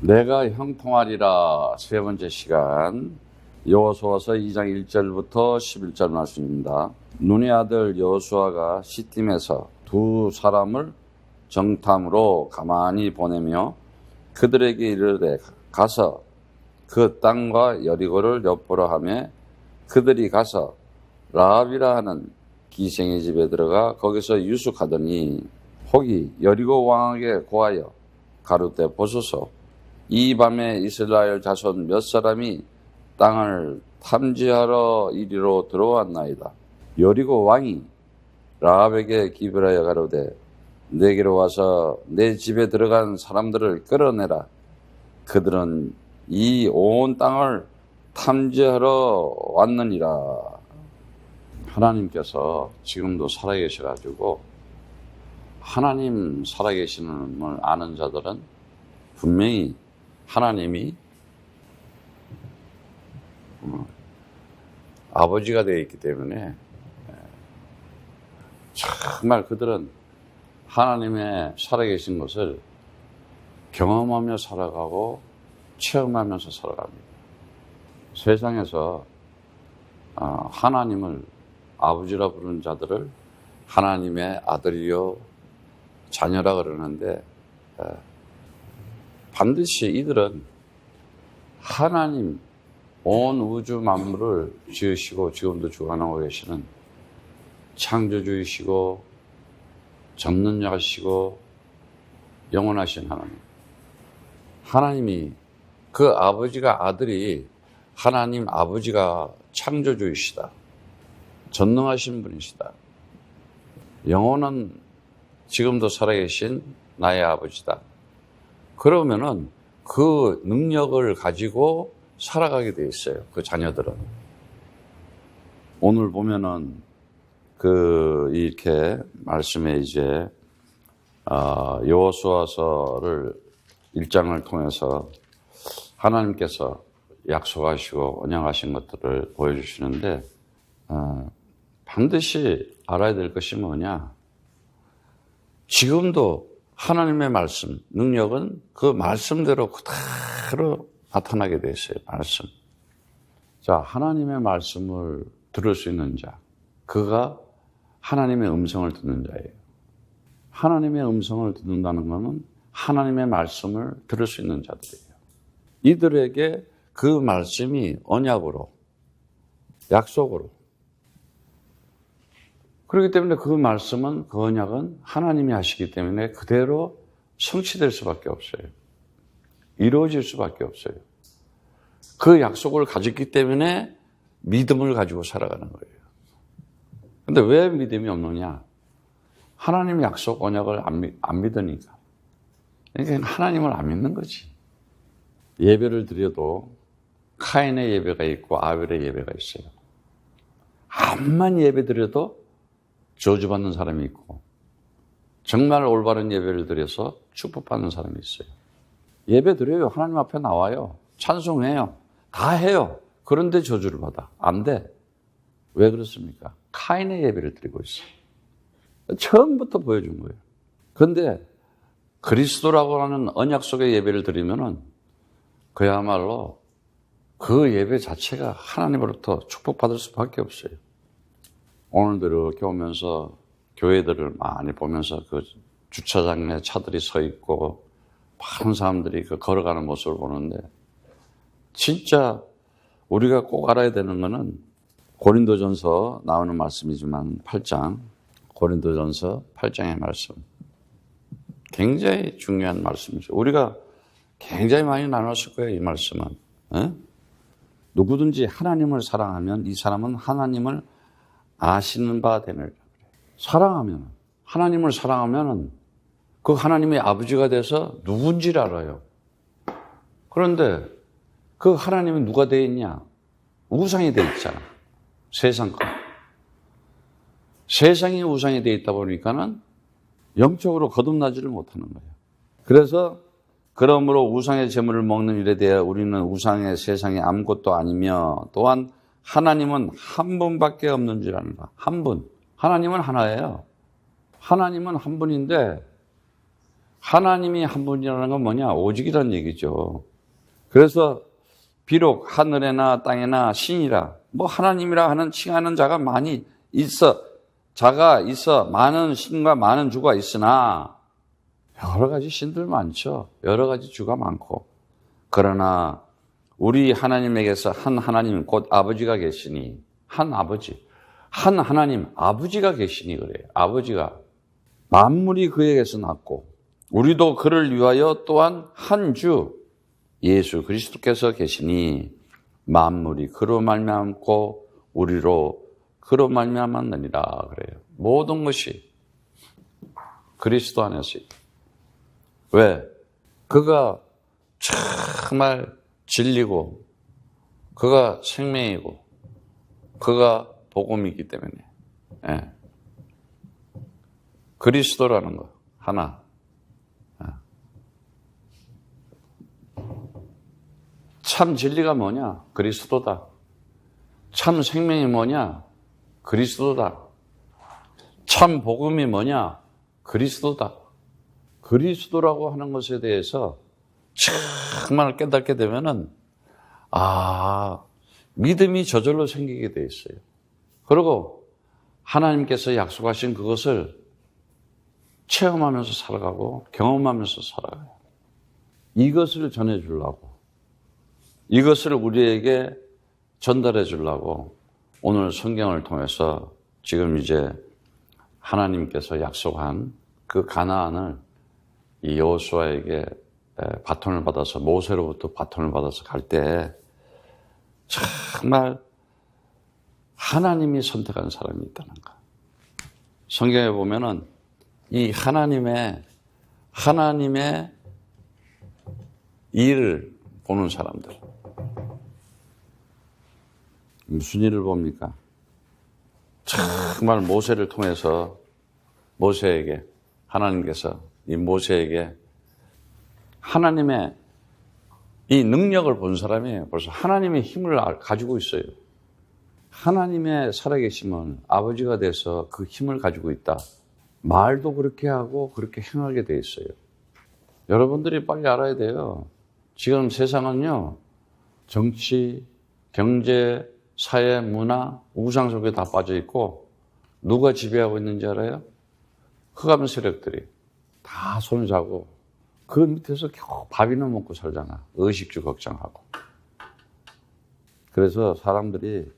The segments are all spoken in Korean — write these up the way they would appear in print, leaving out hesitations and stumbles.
내가 형통하리라. 세 번째 시간, 여호수아서 2장 1절부터 11절 말씀입니다. 눈의 아들 여호수아가 시팀에서 두 사람을 정탐으로 가만히 보내며 그들에게 이르되 가서 그 땅과 여리고를 엿보라 하며 그들이 가서 라합이라 하는 기생의 집에 들어가 거기서 유숙하더니 혹이 여리고 왕에게 고하여 가로되 보소서, 이 밤에 이스라엘 자손 몇 사람이 땅을 탐지하러 이리로 들어왔나이다. 여리고 왕이 라합에게 기별하여 가로되 내게로 와서 내 집에 들어간 사람들을 끌어내라. 그들은 이 온 땅을 탐지하러 왔느니라. 하나님께서 지금도 살아계셔가지고 하나님 살아계시는 아는 자들은 분명히 하나님이 아버지가 되어 있기 때문에 정말 그들은 하나님의 살아계신 것을 경험하며 살아가고 체험하면서 살아갑니다. 세상에서 하나님을 아버지라 부르는 자들을 하나님의 아들이요 자녀라 그러는데 반드시 이들은 하나님 온 우주 만물을 지으시고 지금도 주관하고 계시는 창조주이시고 전능자시고 영원하신 하나님, 하나님이 그 아버지가 아들이 하나님 아버지가 창조주이시다, 전능하신 분이시다, 영원한 지금도 살아계신 나의 아버지다. 그러면은 그 능력을 가지고 살아가게 돼 있어요. 그 자녀들은. 오늘 보면은 이렇게 말씀에 이제 여호수아서를 1장을 통해서 하나님께서 약속하시고 언약하신 것들을 보여주시는데 반드시 알아야 될 것이 뭐냐? 지금도 하나님의 말씀, 능력은 그 말씀대로 그대로 나타나게 돼 있어요. 말씀. 자, 하나님의 말씀을 들을 수 있는 자, 그가 하나님의 음성을 듣는 자예요. 하나님의 음성을 듣는다는 것은 하나님의 말씀을 들을 수 있는 자들이에요. 이들에게 그 말씀이 언약으로, 약속으로. 그렇기 때문에 그 말씀은, 그 언약은 하나님이 하시기 때문에 그대로 성취될 수밖에 없어요. 이루어질 수밖에 없어요. 그 약속을 가졌기 때문에 믿음을 가지고 살아가는 거예요. 근데 왜 믿음이 없느냐? 하나님 약속, 언약을 안 믿으니까. 그러니까 하나님을 안 믿는 거지. 예배를 드려도 카인의 예배가 있고 아벨의 예배가 있어요. 암만 예배 드려도 저주받는 사람이 있고 정말 올바른 예배를 드려서 축복받는 사람이 있어요. 예배 드려요. 하나님 앞에 나와요. 찬송해요. 다 해요. 그런데 저주를 받아. 안 돼. 왜 그렇습니까? 카인의 예배를 드리고 있어요. 처음부터 보여준 거예요. 그런데 그리스도라고 하는 언약 속의 예배를 드리면은 그야말로 그 예배 자체가 하나님으로부터 축복받을 수밖에 없어요. 오늘도 이렇게 오면서 교회들을 많이 보면서 그 주차장에 차들이 서 있고 많은 사람들이 그 걸어가는 모습을 보는데 진짜 우리가 꼭 알아야 되는 거는 고린도전서 나오는 말씀이지만 8장, 고린도전서 8장의 말씀. 굉장히 중요한 말씀이죠. 우리가 굉장히 많이 나눴을 거예요, 이 말씀은. 누구든지 하나님을 사랑하면 이 사람은 하나님을 아시는 바 되느니라. 사랑하면, 하나님을 사랑하면 그 하나님의 아버지가 돼서 누군지를 알아요. 그런데 그 하나님은 누가 되어 있냐? 우상이 되어 있잖아. 세상 것. 세상이 우상이 되어 있다 보니까는 영적으로 거듭나지를 못하는 거예요. 그래서 그러므로 우상의 제물을 먹는 일에 대해 우리는 우상의 세상이 아무것도 아니며 또한 하나님은 한 분밖에 없는 줄 아는가. 한 분. 하나님은 하나예요. 하나님은 한 분인데 하나님이 한 분이라는 건 뭐냐? 오직이라는 얘기죠. 그래서 비록 하늘에나 땅에나 신이라 뭐 하나님이라 하는 칭하는 자가 많이 있어. 자가 있어. 많은 신과 많은 주가 있으나 여러 가지 신들 많죠. 여러 가지 주가 많고. 그러나 우리 하나님에게서 한 하나님 곧 아버지가 계시니 한 아버지. 한 하나님 아버지가 계시니 그래요. 아버지가 만물이 그에게서 났고 우리도 그를 위하여 또한 한 주 예수 그리스도께서 계시니 만물이 그로 말미암고 우리로 그로 말미암았느니라 그래요. 모든 것이 그리스도 안에서 있다. 왜? 그가 정말 진리고 그가 생명이고 그가 복음이기 때문에 예. 그리스도라는 거 하나 참 진리가 뭐냐? 그리스도다. 참 생명이 뭐냐? 그리스도다. 참 복음이 뭐냐? 그리스도다. 그리스도라고 하는 것에 대해서 정말 깨닫게 되면은 믿음이 저절로 생기게 돼 있어요. 그리고 하나님께서 약속하신 그것을 체험하면서 살아가고 경험하면서 살아가요. 이것을 전해주려고 이것을 우리에게 전달해 주려고 오늘 성경을 통해서 지금 이제 하나님께서 약속한 그 가나안을 이 여호수아에게 바톤을 받아서 모세로부터 바톤을 받아서 갈 때 정말 하나님이 선택한 사람이 있다는 거. 성경에 보면은 이 하나님의 일을 보는 사람들. 무슨 일을 봅니까? 정말 모세를 통해서 모세에게 하나님께서 이 모세에게 하나님의 이 능력을 본 사람이 벌써 하나님의 힘을 가지고 있어요. 하나님의 살아계심은 아버지가 돼서 그 힘을 가지고 있다. 말도 그렇게 하고 그렇게 행하게 돼 있어요. 여러분들이 빨리 알아야 돼요. 지금 세상은요, 정치, 경제, 사회, 문화, 우상 속에 다 빠져 있고 누가 지배하고 있는지 알아요? 흑암 세력들이 다 손을 잡고 그 밑에서 겨우 밥이나 먹고 살잖아. 의식주 걱정하고. 그래서 사람들이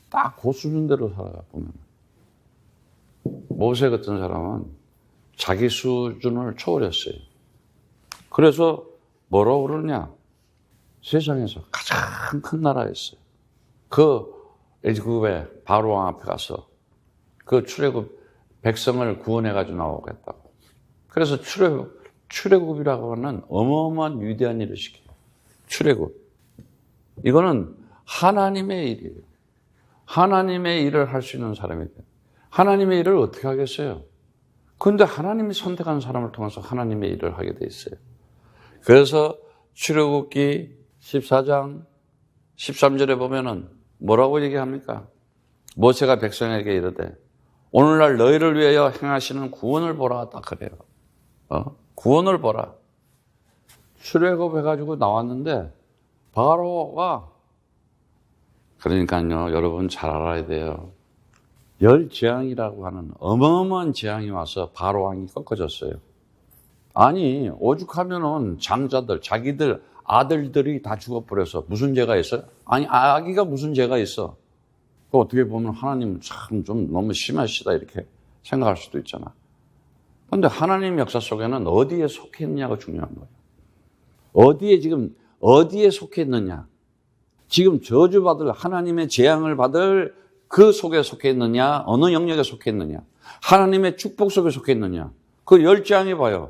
딱 그 수준대로 살아가 보면 모세 같은 사람은 자기 수준을 초월했어요. 그래서 뭐라고 그러냐? 세상에서 가장 큰 나라였어요. 그 애굽의 바로 왕 앞에 가서 그 출애굽 백성을 구원해가지고 나오겠다고. 그래서 출애굽이라고 하는 어마어마한 위대한 일을 시켜요. 출애굽. 이거는 하나님의 일이에요. 하나님의 일을 할 수 있는 사람이 돼요. 하나님의 일을 어떻게 하겠어요? 그런데 하나님이 선택한 사람을 통해서 하나님의 일을 하게 돼 있어요. 그래서 출애굽기 14장 13절에 보면은 뭐라고 얘기합니까? 모세가 백성에게 이르되 오늘날 너희를 위하여 행하시는 구원을 보라. 딱 그래요. 구원을 보라. 출애굽해가지고 나왔는데 바로가 그러니까요, 여러분 잘 알아야 돼요. 열재앙이라고 하는 어마어마한 재앙이 와서 바로 왕이 꺾어졌어요. 아니, 오죽하면은 장자들, 자기들 아들들이 다 죽어버려서 무슨 죄가 있어요? 아니, 아기가 무슨 죄가 있어? 어떻게 보면 하나님 참 좀 너무 심하시다 이렇게 생각할 수도 있잖아. 그런데 하나님 역사 속에는 어디에 속해 있느냐가 중요한 거예요. 어디에 속해 있느냐? 지금 저주받을 하나님의 재앙을 받을 그 속에 속해 있느냐? 어느 영역에 속해 있느냐? 하나님의 축복 속에 속해 있느냐? 그 열재앙이 봐요.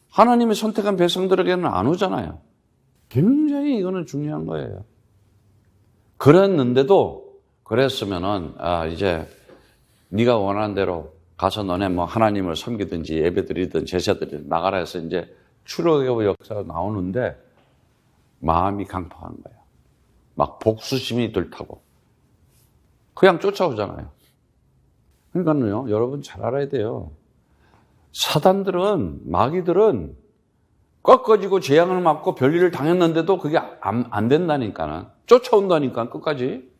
하나님이 선택한 백성들에게는 안 오잖아요. 굉장히 이거는 중요한 거예요. 그랬으면은 이제 네가 원하는 대로 가서 너네 뭐 하나님을 섬기든지 예배드리든 제사드리든 나가라 해서 이제 출애굽 역사가 나오는데 마음이 강팍한 거야. 막 복수심이 들타고 그냥 쫓아오잖아요. 그러니까요, 여러분 잘 알아야 돼요. 사단들은, 마귀들은 꺾어지고 재앙을 맞고 별일을 당했는데도 그게 안 된다니까는. 쫓아온다니까, 끝까지.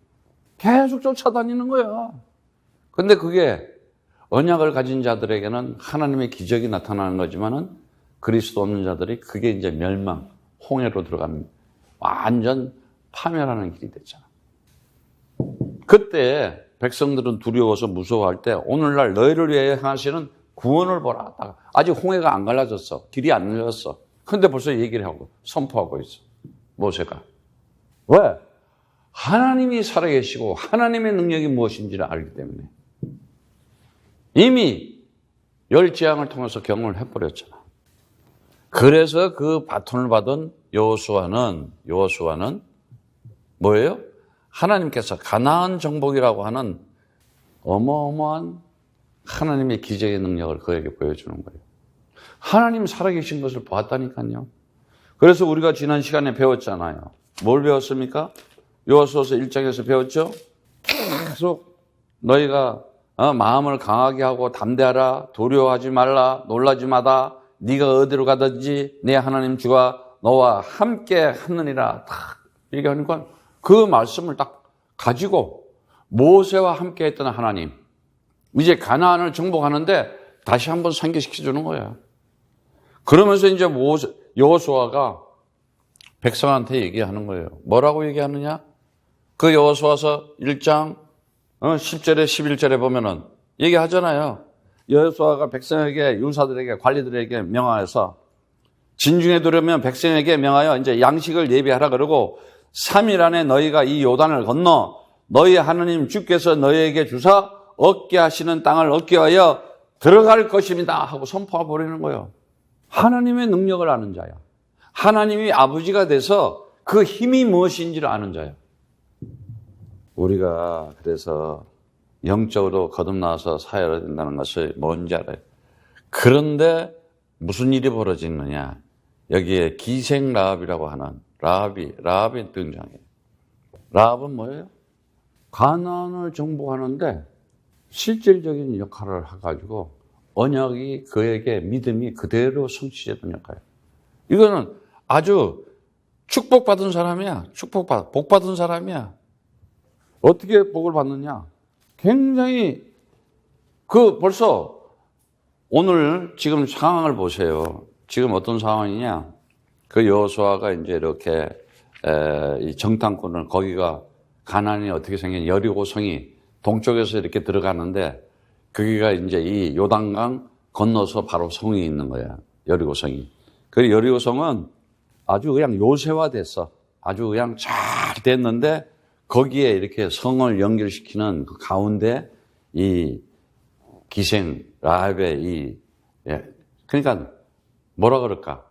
계속 쫓아다니는 거야. 근데 그게 언약을 가진 자들에게는 하나님의 기적이 나타나는 거지만은 그리스도 없는 자들이 그게 이제 멸망, 홍해로 들어가는 완전 파멸하는 길이 됐잖아. 그때 백성들은 두려워서 무서워할 때 오늘날 너희를 위해 행하시는 구원을 보라. 아직 홍해가 안 갈라졌어. 길이 안 열렸어. 근데 벌써 얘기를 하고 선포하고 있어. 모세가. 왜? 하나님이 살아계시고 하나님의 능력이 무엇인지를 알기 때문에. 이미 열 재앙을 통해서 경험을 해버렸잖아. 그래서 그 바톤을 받은 여호수아는 뭐예요? 하나님께서 가나안 정복이라고 하는 어마어마한 하나님의 기적의 능력을 그에게 보여주는 거예요. 하나님 살아계신 것을 보았다니까요. 그래서 우리가 지난 시간에 배웠잖아요. 뭘 배웠습니까? 여호수아서 1장에서 배웠죠? 계속 너희가 마음을 강하게 하고 담대하라, 두려워하지 말라, 놀라지 마다, 네가 어디로 가든지 내 하나님 주가 너와 함께 하느니라. 딱 이렇게 하니까 그 말씀을 딱 가지고 모세와 함께 했던 하나님, 이제 가나안을 정복하는데 다시 한번 상기시켜 주는 거야. 그러면서 이제 여호수아가 백성한테 얘기하는 거예요. 뭐라고 얘기하느냐? 그 여호수아서 1장 10절에 11절에 보면은 얘기하잖아요. 여호수아가 백성에게, 율사들에게, 관리들에게 명하여서 진중에 들으면 백성에게 명하여 이제 양식을 예비하라 그러고 3일 안에 너희가 이 요단을 건너 너희 하나님 주께서 너희에게 주사 얻게 하시는 땅을 얻게 하여 들어갈 것입니다 하고 선포해 버리는 거예요. 하나님의 능력을 아는 자야. 하나님이 아버지가 돼서 그 힘이 무엇인지를 아는 자야. 우리가 그래서 영적으로 거듭나와서 사회가 된다는 것을 뭔지 알아요. 그런데 무슨 일이 벌어지느냐. 여기에 기생 라합이라고 하는 라합이 등장해요. 라합은 뭐예요? 가나안을 정복하는데 실질적인 역할을 해가지고 언약이 그에게 믿음이 그대로 성취되는 역할이에요. 이거는 아주 축복받은 사람이야. 복받은 사람이야. 어떻게 복을 받느냐? 굉장히 벌써 오늘 지금 상황을 보세요. 지금 어떤 상황이냐? 그 여호수아가 이제 이렇게 이 정탐꾼을 거기가 가나안이 어떻게 생긴 여리고성이 동쪽에서 이렇게 들어가는데 거기가 이제 이 요단강 건너서 바로 성이 있는 거야. 여리고성이. 그 여리고성은 아주 그냥 요새화됐어. 아주 그냥 잘 됐는데 거기에 이렇게 성을 연결시키는 그 가운데 이 기생 라합의 그러니까 뭐라 그럴까?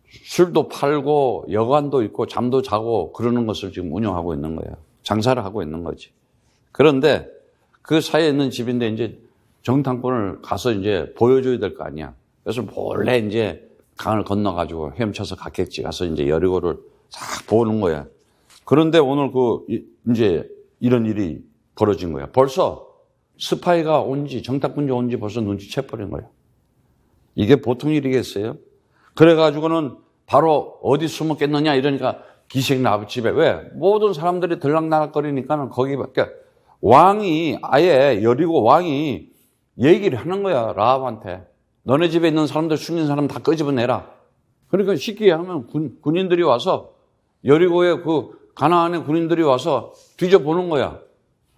술도 팔고 여관도 있고 잠도 자고 그러는 것을 지금 운영하고 있는 거예요. 장사를 하고 있는 거지. 그런데 그 사이에 있는 집인데 이제 정탐꾼을 가서 이제 보여줘야 될 거 아니야. 그래서 몰래 이제 강을 건너가지고 헤엄쳐서 갔겠지. 가서 이제 여리고를 싹 보는 거야. 그런데 오늘 이제 이런 일이 벌어진 거야. 벌써 스파이가 온지, 정탐꾼이 온지 벌써 눈치채버린 거야. 이게 보통 일이겠어요? 그래가지고는 바로 어디 숨었겠느냐 이러니까 기생 라합 집에. 왜? 모든 사람들이 들락날락거리니까는 거기밖에. 왕이 아예 여리고 왕이 얘기를 하는 거야. 라합한테. 너네 집에 있는 사람들, 숨긴 사람 다 끄집어내라. 그러니까 쉽게 하면 군인들이 와서 여리고의 가나안의 군인들이 와서 뒤져보는 거야.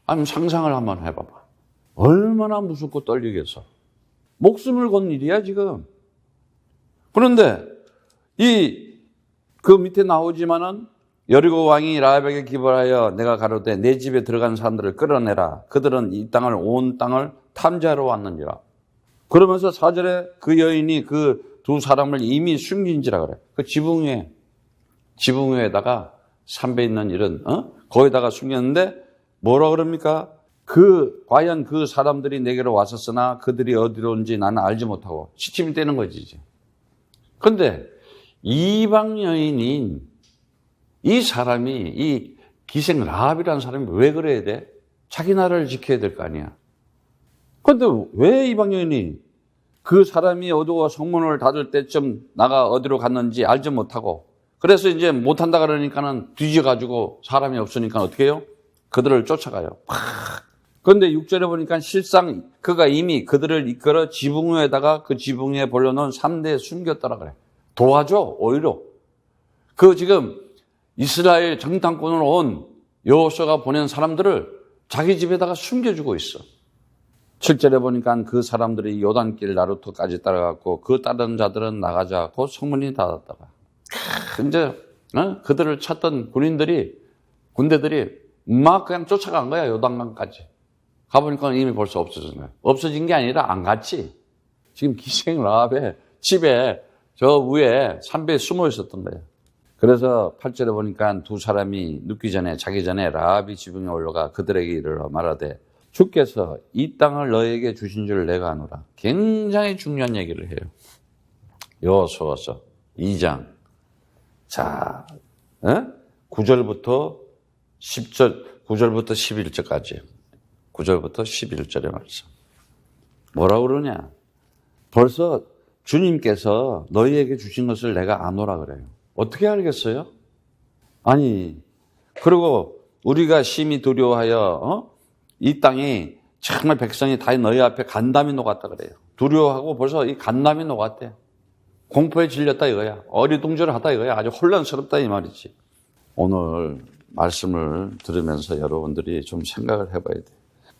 아니 상상을 한번 해봐봐. 얼마나 무섭고 떨리겠어. 목숨을 건 일이야 지금. 그런데 그 밑에 나오지만은 여리고 왕이 라합에게 기벌하여 내가 가로되 내 집에 들어간 사람들을 끌어내라. 그들은 이 땅을 온 땅을 탐지하러 왔는지라. 그러면서 4절에 그 여인이 그 두 사람을 이미 숨긴지라 그래. 그 지붕 위에다가 삼배 있는 이런 거기다가 숨겼는데 뭐라 그럽니까? 과연 그 사람들이 내게로 왔었으나 그들이 어디로 온지 나는 알지 못하고 시침이 떼는 거지 이제. 그런데 이방 여인인 이 사람이 이 기생 라합이라는 사람이 왜 그래야 돼? 자기 나라를 지켜야 될 거 아니야. 그런데 왜 이방 여인이 그 사람이 어두워 성문을 닫을 때쯤 나가 어디로 갔는지 알지 못하고, 그래서 이제 못한다 그러니까는 뒤져가지고 사람이 없으니까 어떻게 해요? 그들을 쫓아가요. 그런데 6절에 보니까 실상 그가 이미 그들을 이끌어 지붕 위에다가 그 지붕 위에 벌려놓은 3대에 숨겼더라 그래. 도와줘, 오히려. 그 지금 이스라엘 정탐꾼으로 온 여호수아가 보낸 사람들을 자기 집에다가 숨겨주고 있어. 7절에 보니까 그 사람들이 요단길 나루토까지 따라갔고 그 다른 자들은 나가자 곧 성문이 닫았다가 이제 그들을 찾던 군대들이 막 그냥 쫓아간 거야. 요단강까지. 가보니까 이미 벌써 없어진 거야. 없어진 게 아니라 안 갔지. 지금 기생 라합의 집에 저 위에 산배에 숨어 있었던 거예요. 그래서 8절에 보니까 두 사람이 눕기 전에 자기 전에 라합이 지붕에 올라가 그들에게 이르러 말하되 주께서 이 땅을 너에게 주신 줄 내가 아노라. 굉장히 중요한 얘기를 해요. 여호수아서 2장. 자, 9절부터 11절까지. 9절부터 11절의 말씀. 뭐라고 그러냐? 벌써 주님께서 너희에게 주신 것을 내가 아노라 그래요. 어떻게 알겠어요? 아니, 그리고 우리가 심히 두려워하여 이 땅이 정말 백성이 다 너희 앞에 간담이 녹았다 그래요. 두려워하고 벌써 이 간담이 녹았대. 공포에 질렸다 이거야. 어리둥절하다 이거야. 아주 혼란스럽다 이 말이지. 오늘 말씀을 들으면서 여러분들이 좀 생각을 해봐야 돼.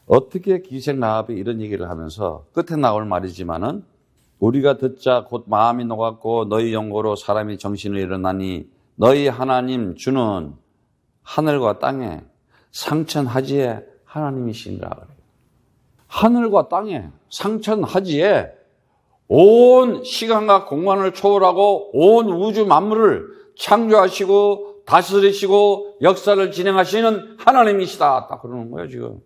어떻게 기생 라합이 이런 얘기를 하면서 끝에 나올 말이지만은 우리가 듣자 곧 마음이 녹았고 너희 영고로 사람이 정신을 잃어나니 너희 하나님 주는 하늘과 땅에 상천하지에 하나님이시니라 그래요. 하늘과 땅에 상천하지에 온 시간과 공간을 초월하고 온 우주 만물을 창조하시고 다스리시고 역사를 진행하시는 하나님이시다. 딱 그러는 거예요 지금.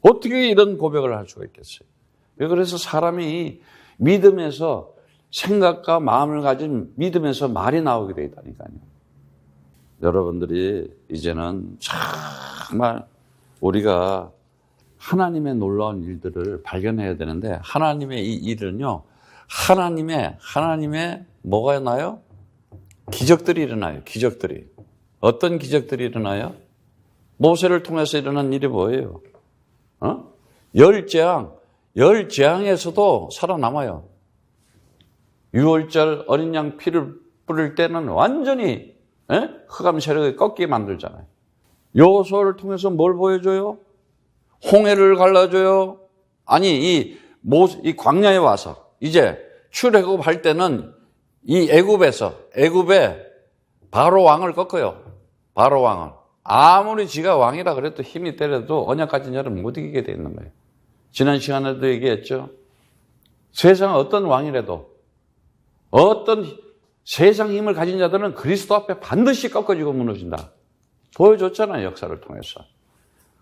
어떻게 이런 고백을 할 수가 있겠어요? 그래서 사람이 믿음에서 생각과 마음을 가진 믿음에서 말이 나오게 돼 있다니까요. 여러분들이 이제는 정말 우리가 하나님의 놀라운 일들을 발견해야 되는데 하나님의 이 일은요. 하나님의 뭐가 일어나요? 기적들이 일어나요. 기적들이. 어떤 기적들이 일어나요? 모세를 통해서 일어난 일이 뭐예요? 열재앙에서도 살아남아요. 유월절 어린 양 피를 뿌릴 때는 완전히 흑암 세력이 꺾게 만들잖아요. 여호수아를 통해서 뭘 보여줘요? 홍해를 갈라줘요. 아니 이 광야에 와서 이제 출애굽할 때는 이 애굽에 바로 왕을 꺾어요. 바로 왕을. 아무리 지가 왕이라 그래도 힘이 때려도 언약 가진 자는 못 이기게 돼 있는 거예요. 지난 시간에도 얘기했죠. 세상 어떤 왕이라도 어떤 세상 힘을 가진 자들은 그리스도 앞에 반드시 꺾어지고 무너진다. 보여줬잖아요. 역사를 통해서.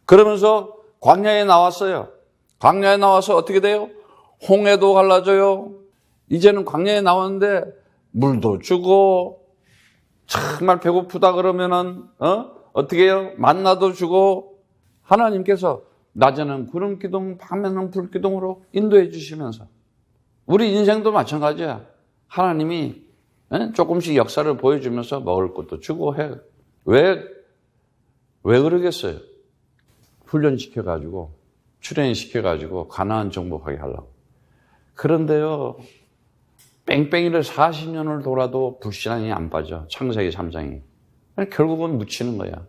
그러면서 광야에 나왔어요. 광야에 나와서 어떻게 돼요? 홍해도 갈라져요. 이제는 광야에 나왔는데 물도 주고 정말 배고프다 그러면은 어떻게 해요? 만나도 주고 하나님께서 낮에는 구름 기둥, 밤에는 불 기둥으로 인도해 주시면서 우리 인생도 마찬가지야. 하나님이 조금씩 역사를 보여주면서 먹을 것도 주고 해. 왜 그러겠어요? 훈련시켜가지고 출연시켜가지고 가나안 정복하게 하려고. 그런데요. 뺑뺑이를 40년을 돌아도 불신앙이 안 빠져. 창세기 3장이. 결국은 묻히는 거야.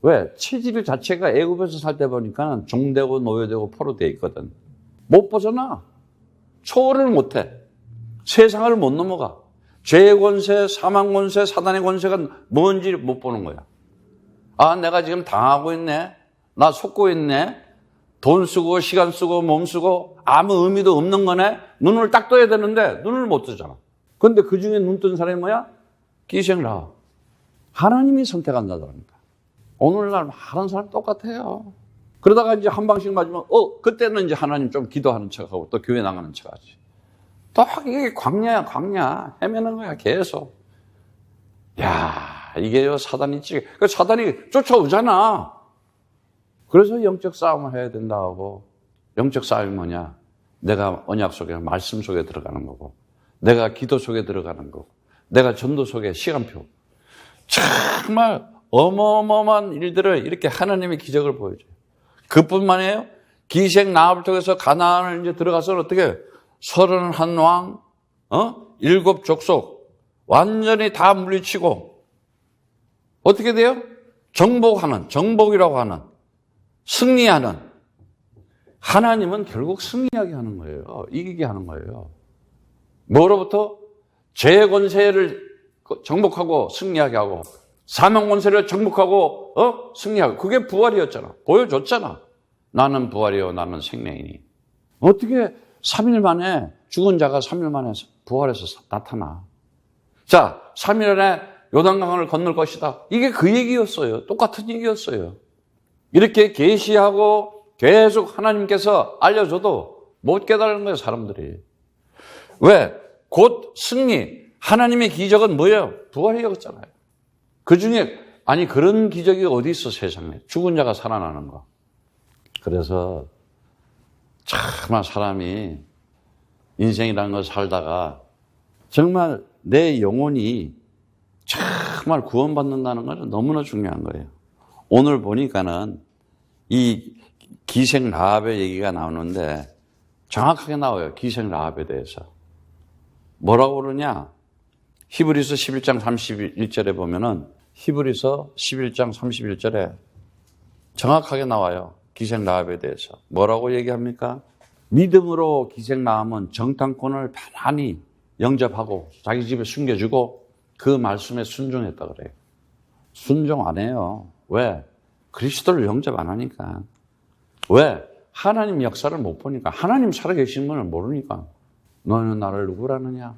왜? 체질 자체가 애굽에서 살 때 보니까 종되고 노예되고 포로되어 있거든. 못 벗어나. 초월을 못해. 세상을 못 넘어가. 죄의 권세, 사망 권세, 사단의 권세가 뭔지 못 보는 거야. 아, 내가 지금 당하고 있네. 나 속고 있네. 돈 쓰고 시간 쓰고 몸 쓰고 아무 의미도 없는 거네. 눈을 딱 떠야 되는데 눈을 못 뜨잖아. 그런데 그중에 눈 뜬 사람이 뭐야? 기생 라합. 하나님이 선택한 자들입니다. 오늘날 많은 사람 똑같아요. 그러다가 이제 한 방씩 맞으면 그때는 이제 하나님 좀 기도하는 척하고 또 교회 나가는 척하지. 또 이게 광야야 광야. 헤매는 거야 계속. 야 이게요 사단이 사단이 쫓아오잖아. 그래서 영적 싸움을 해야 된다고. 영적 싸움이 뭐냐? 내가 언약 속에, 말씀 속에 들어가는 거고, 내가 기도 속에 들어가는 거고, 내가 전도 속에 시간표. 정말 어마어마한 일들을 이렇게 하나님의 기적을 보여줘요. 그뿐만이에요. 기생 라합을 통해서 가나안을 이제 들어가서 어떻게 31왕, 7족속 완전히 다 물리치고 어떻게 돼요? 정복이라고 하는, 승리하는. 하나님은 결국 승리하게 하는 거예요. 이기게 하는 거예요. 뭐로부터? 죄의 권세를 정복하고 승리하게 하고, 사망 권세를 정복하고 승리하고. 그게 부활이었잖아. 보여줬잖아. 나는 부활이요 나는 생명이니. 어떻게 3일 만에 죽은 자가 3일 만에 부활해서 나타나. 자, 3일 안에 요단강을 건널 것이다. 이게 그 얘기였어요. 똑같은 얘기였어요. 이렇게 계시하고 계속 하나님께서 알려줘도 못 깨달은 거예요, 사람들이. 왜? 곧 승리. 하나님의 기적은 뭐예요? 부활이었잖아요. 그 중에 아니 그런 기적이 어디 있어 세상에. 죽은 자가 살아나는 거. 그래서 정말 사람이 인생이라는 걸 살다가 정말 내 영혼이 정말 구원받는다는 건 너무나 중요한 거예요. 오늘 보니까는 이 기생 라합의 얘기가 나오는데 정확하게 나와요. 기생 라합에 대해서. 뭐라고 그러냐? 히브리서 11장 31절에 보면은 히브리서 11장 31절에 정확하게 나와요. 기생 라합에 대해서. 뭐라고 얘기합니까? 믿음으로 기생 라합은 정탐꾼을 편안히 영접하고 자기 집에 숨겨주고 그 말씀에 순종했다 그래요. 순종 안 해요. 왜? 그리스도를 영접 안 하니까. 왜? 하나님 역사를 못 보니까. 하나님 살아계신 분을 모르니까. 너는 나를 누구라느냐?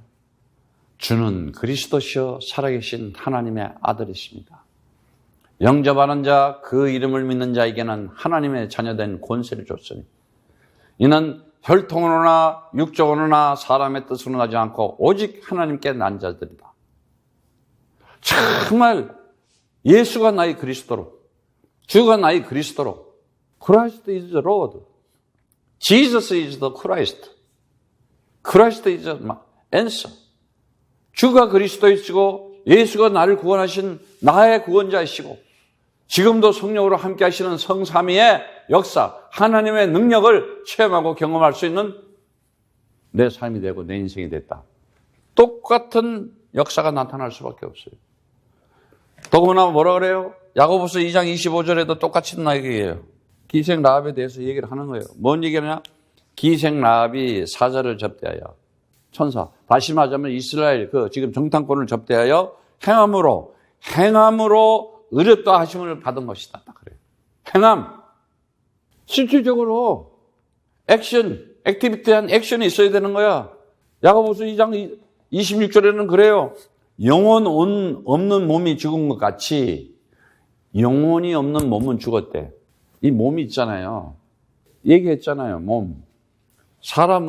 주는 그리스도시요 살아계신 하나님의 아들이십니다. 영접하는 자, 그 이름을 믿는 자에게는 하나님의 자녀된 권세를 줬으니 이는 혈통으로나 육적으로나 사람의 뜻으로 하지 않고 오직 하나님께 난 자들이다. 정말 예수가 나의 그리스도로, 주가 나의 그리스도로. Christ is the Lord. Jesus is the Christ. Christ is the answer. 주가 그리스도이시고 예수가 나를 구원하신 나의 구원자이시고 지금도 성령으로 함께 하시는 성삼위의 역사, 하나님의 능력을 체험하고 경험할 수 있는 내 삶이 되고 내 인생이 됐다. 똑같은 역사가 나타날 수밖에 없어요. 더구나 뭐라 그래요? 야고보서 2장 25절에도 똑같이 얘기해요. 기생 라합에 대해서 얘기를 하는 거예요. 뭔 얘기냐? 기생 라합이 사자를 접대하여 천사, 다시 말하자면 이스라엘 지금 정탐꾼을 접대하여 행함으로 의롭다 하심을 받은 것이다. 딱 그래요. 행함. 실질적으로 액티비티한 액션이 있어야 되는 거야. 야고보서 2장 26절에는 그래요. 영혼 없는 몸이 죽은 것 같이 영혼이 없는 몸은 죽었대. 이 몸이 있잖아요. 얘기했잖아요. 몸. 사람,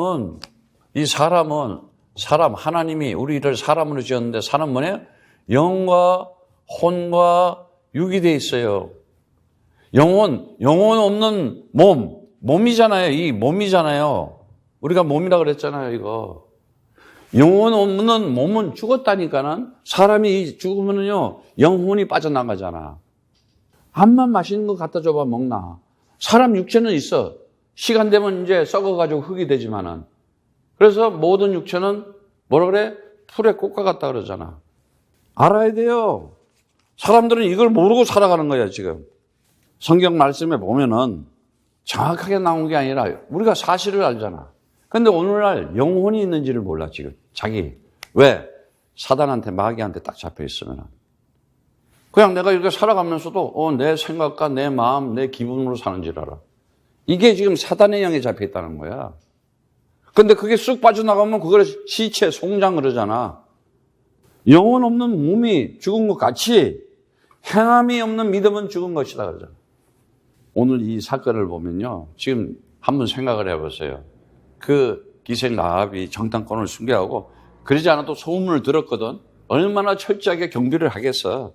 하나님이 우리를 사람으로 지었는데 사람 뭐냐? 영과 혼과 육이 돼 있어요. 영혼 없는 몸이잖아요. 이 몸이잖아요. 우리가 몸이라 그랬잖아요, 이거. 영혼 없는 몸은 죽었다니까는 사람이 죽으면요, 영혼이 빠져나가잖아. 암만 맛있는 거 갖다 줘봐 먹나. 사람 육체는 있어. 시간 되면 이제 썩어가지고 흙이 되지만은. 그래서 모든 육체는 뭐라 그래? 풀의 꽃과 같다 그러잖아. 알아야 돼요. 사람들은 이걸 모르고 살아가는 거야, 지금. 성경 말씀에 보면은 정확하게 나온 게 아니라 우리가 사실을 알잖아. 근데 오늘날 영혼이 있는지를 몰라, 지금. 왜? 사단한테, 마귀한테 딱 잡혀 있으면. 그냥 내가 이렇게 살아가면서도 내 생각과 내 마음, 내 기분으로 사는 줄 알아. 이게 지금 사단의 영에 잡혀 있다는 거야. 근데 그게 쑥 빠져나가면 그걸 시체, 송장 그러잖아. 영혼 없는 몸이 죽은 것 같이 행함이 없는 믿음은 죽은 것이다 그러잖아. 오늘 이 사건을 보면요. 지금 한번 생각을 해보세요. 그 기생 라합이 정탐꾼을 순교하고 그러지 않아도 소문을 들었거든. 얼마나 철저하게 경비를 하겠어.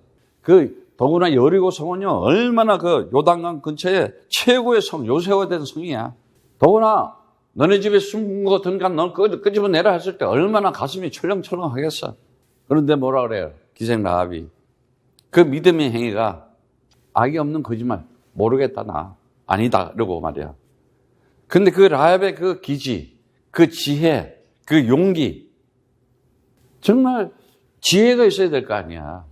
더구나 여리고 성은요. 얼마나 요단강 근처에 최고의 성, 요새화된 성이야. 더구나 너네 집에 숨은 거 드니까 넌 그거 끄집어내라 했을 때 얼마나 가슴이 철렁철렁 하겠어. 그런데 뭐라 그래요? 기생 라합이. 그 믿음의 행위가 악이 없는 거짓말. 모르겠다 나. 아니다 이러고 말이야. 근데 그 라합의 그 기지, 그 지혜, 그 용기, 정말 지혜가 있어야 될 거 아니야.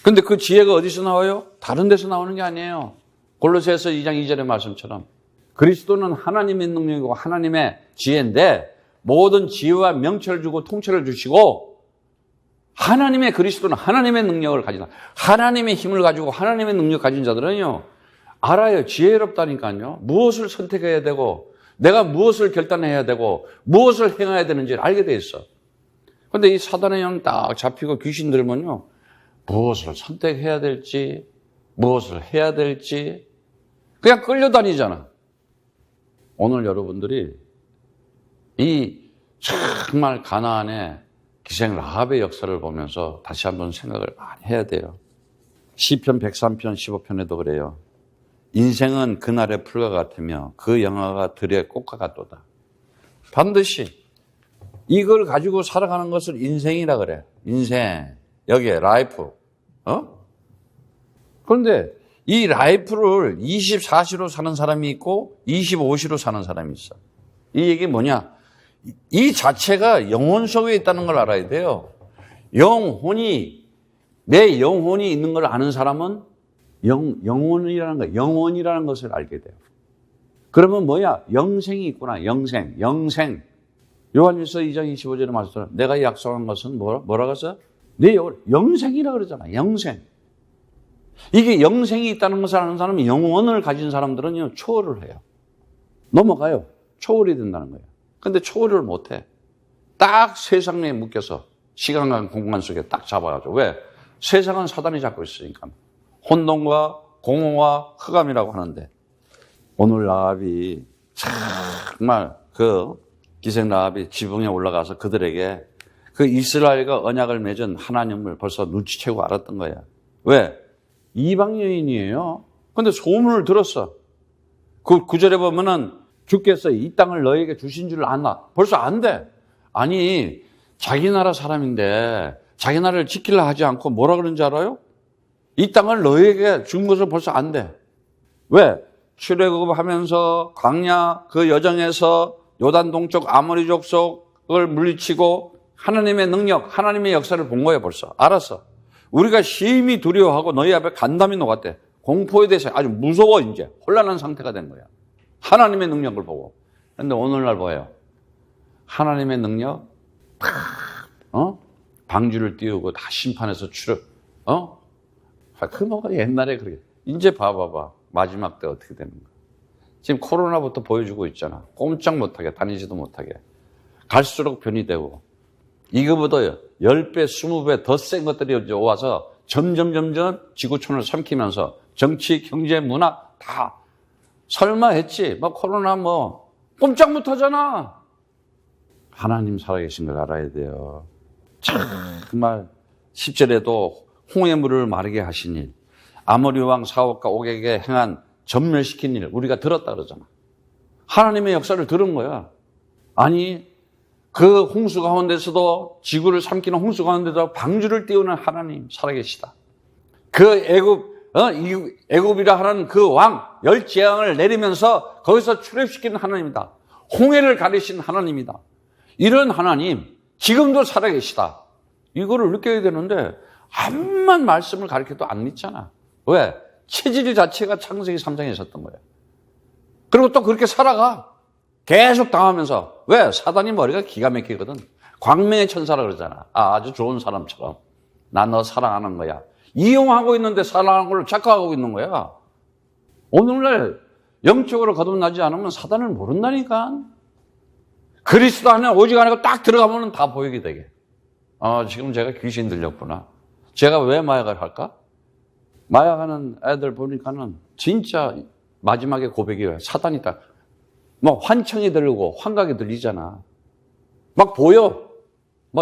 근데 그 지혜가 어디서 나와요? 다른 데서 나오는 게 아니에요. 골로새서 2장 2절의 말씀처럼 그리스도는 하나님의 능력이고 하나님의 지혜인데 모든 지혜와 명철을 주고 통찰을 주시고 하나님의 그리스도는 하나님의 능력을 가진 하나님의 힘을 가지고 하나님의 능력 가진 자들은요 알아요. 지혜롭다니까요. 무엇을 선택해야 되고 내가 무엇을 결단해야 되고 무엇을 행해야 되는지를 알게 돼 있어. 그런데 이 사단의 영 딱 잡히고 귀신 들면요 무엇을 선택해야 될지 무엇을 해야 될지 그냥 끌려다니잖아. 오늘 여러분들이 이 정말 가나안의 기생 라합의 역사를 보면서 다시 한번 생각을 많이 해야 돼요. 시편 103편 15편에도 그래요. 인생은 그날의 풀과 같으며 그 영화가 들의 꽃과 같도다. 반드시 이걸 가지고 살아가는 것을 인생이라 그래. 인생. 여기에 라이프. 그런데 이 라이프를 24시로 사는 사람이 있고 25시로 사는 사람이 있어. 이 얘기 뭐냐? 이 자체가 영혼 속에 있다는 걸 알아야 돼요. 내 영혼이 있는 걸 아는 사람은 영혼이라는 것을 알게 돼요. 그러면 뭐야? 영생이 있구나. 영생. 요한일서 2장 25절에 말씀처럼 내가 약속한 것은 뭐라고 했어? 내 영생이라 그러잖아. 영생. 이게 영생이 있다는 것을 아는 사람은 영혼을 가진 사람들은요, 초월을 해요. 넘어가요. 초월이 된다는 거예요. 근데 초월을 못 해. 딱 세상에 묶여서 시간과 공간 속에 딱 잡아가지고. 왜? 세상은 사단이 잡고 있으니까. 혼돈과 공허와 흑암이라고 하는데 오늘 라합이 정말 그 기생 라합이 지붕에 올라가서 그들에게 그 이스라엘과 언약을 맺은 하나님을 벌써 눈치채고 알았던 거야. 왜? 이방 여인이에요. 근데 소문을 들었어. 그 구절에 보면은 주께서 이 땅을 너에게 주신 줄 아나. 벌써 안 돼. 아니 자기 나라 사람인데 자기 나라를 지키려 하지 않고 뭐라 그러는지 알아요? 이 땅을 너에게 준 것을 벌써 안 돼. 왜? 출애굽하면서 광야 그 여정에서 요단 동쪽 아모리 족속을 물리치고 하나님의 능력, 하나님의 역사를 본 거예요 벌써. 알았어. 우리가 심히 두려워하고 너희 앞에 간담이 녹았대. 공포에 대해서 아주 무서워 이제. 혼란한 상태가 된 거야. 하나님의 능력을 보고. 그런데 오늘날 뭐예요? 하나님의 능력, 방주를 띄우고 다 심판해서 그 뭐가 옛날에 그렇게. 이제 봐봐. 마지막 때 어떻게 되는 거야. 지금 코로나부터 보여주고 있잖아. 꼼짝 못하게, 다니지도 못하게. 갈수록 변이되고. 이거보다 10배, 20배 더 센 것들이 와서 점점 지구촌을 삼키면서 정치, 경제, 문화 다 설마 했지. 코로나 꼼짝 못하잖아. 하나님 살아계신 걸 알아야 돼요. 정말 10절에도 홍해 물을 마르게 하신 일, 아모리 왕 사옥과 옥에게 행한 전멸시킨 일 우리가 들었다 그러잖아. 하나님의 역사를 들은 거야. 아니 그 홍수 가운데서도 지구를 삼키는 홍수 가운데도 방주를 띄우는 하나님 살아계시다. 그 애굽이라 하는 그 왕 열재앙을 내리면서 거기서 출애굽시키는 하나님이다. 홍해를 가리신 하나님이다. 이런 하나님 지금도 살아계시다. 이거를 느껴야 되는데 암만 말씀을 가르쳐도 안 믿잖아. 왜? 체질 자체가 창세기 3장에 있었던 거예요. 그리고 또 그렇게 살아가. 계속 당하면서. 왜? 사단이 머리가 기가 막히거든. 광명의 천사라 그러잖아. 아주 좋은 사람처럼. 나 너 사랑하는 거야. 이용하고 있는데 사랑하는 걸 착각하고 있는 거야. 오늘날 영적으로 거듭나지 않으면 사단을 모른다니까. 그리스도 안에 오직 안에 딱 들어가면 다 보이게 되게. 지금 제가 귀신 들렸구나. 제가 왜 마약을 할까? 마약하는 애들 보니까는 진짜 마지막에 고백이에요. 사단이 딱 환청이 들리고 환각이 들리잖아. 막 보여.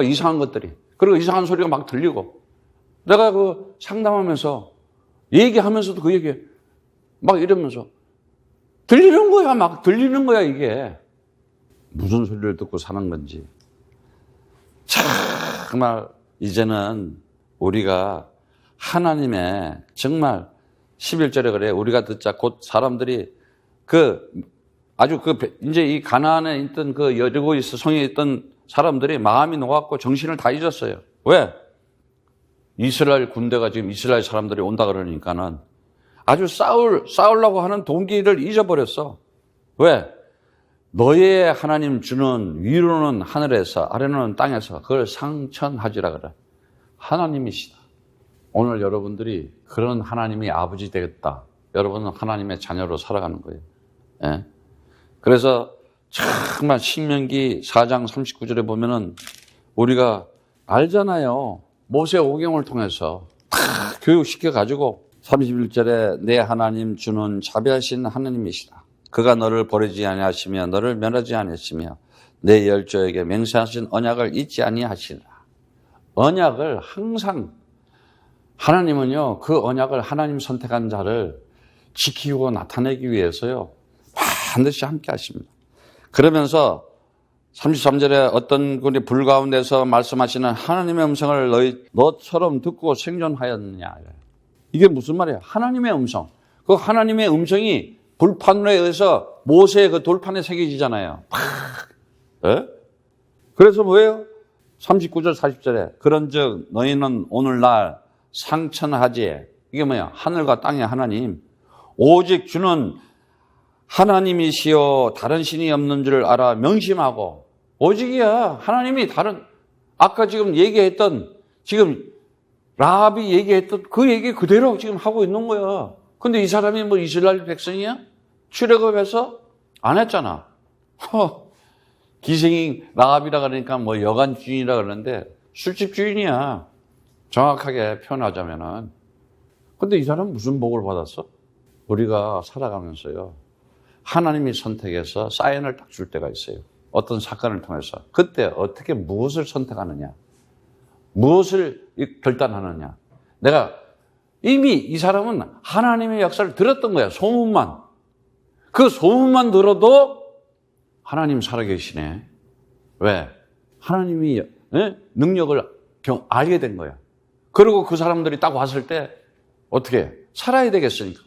이상한 것들이. 그리고 이상한 소리가 막 들리고. 내가 그 상담하면서 얘기하면서도 그 얘기 막 이러면서 들리는 거야, 막 들리는 거야, 이게. 무슨 소리를 듣고 사는 건지. 정말 이제는 우리가 하나님의 정말 11절에 그래. 우리가 듣자 곧 사람들이 이제 이 가나안에 있던 그 여리고 성에 있던 사람들이 마음이 녹았고 정신을 다 잊었어요. 왜? 이스라엘 군대가 지금 이스라엘 사람들이 온다 그러니까는 아주 싸우려고 하는 동기를 잊어버렸어. 왜? 너의 하나님 주는 위로는 하늘에서 아래는 땅에서 그걸 상천하지라 그래. 하나님이시다. 오늘 여러분들이 그런 하나님이 아버지 되겠다. 여러분은 하나님의 자녀로 살아가는 거예요. 예? 그래서 정말 신명기 4장 39절에 보면은 우리가 알잖아요. 모세 오경을 통해서 다 교육시켜가지고 31절에 내 하나님 주는 자비하신 하나님이시다. 그가 너를 버리지 아니하시며 너를 멸하지 아니하시며 내 열조에게 맹세하신 언약을 잊지 아니하시리라. 언약을 항상 하나님은요, 그 언약을 하나님 선택한 자를 지키고 나타내기 위해서요, 반드시 함께 하십니다. 그러면서 33절에 어떤 분이 불 가운데서 말씀하시는 하나님의 음성을 너처럼 듣고 생존하였느냐. 이게 무슨 말이에요? 하나님의 음성. 그 하나님의 음성이 불판에 의해서 모세의 그 돌판에 새겨지잖아요. 네? 그래서 뭐예요? 39절 40절에 그런즉 너희는 오늘날 상천하지. 이게 뭐야? 하늘과 땅의 하나님. 오직 주는 하나님이시여 다른 신이 없는 줄 알아 명심하고. 오직이야. 하나님이 다른, 아까 지금 얘기했던, 지금 라합이 얘기했던 그 얘기 그대로 지금 하고 있는 거야. 근데 이 사람이 뭐 이스라엘 백성이야? 출애굽해서 안 했잖아. 기생이 라합이라 그러니까 뭐 여관 주인이라 그러는데 술집 주인이야. 정확하게 표현하자면은. 근데 이 사람은 무슨 복을 받았어? 우리가 살아가면서요, 하나님이 선택해서 사인을 딱 줄 때가 있어요. 어떤 사건을 통해서. 그때 어떻게 무엇을 선택하느냐, 무엇을 결단하느냐. 내가 이미 이 사람은 하나님의 역사를 들었던 거야. 소문만. 그 소문만 들어도 하나님 살아계시네. 왜? 하나님이 능력을 알게 된 거야. 그리고 그 사람들이 딱 왔을 때 어떻게 살아야 되겠으니까.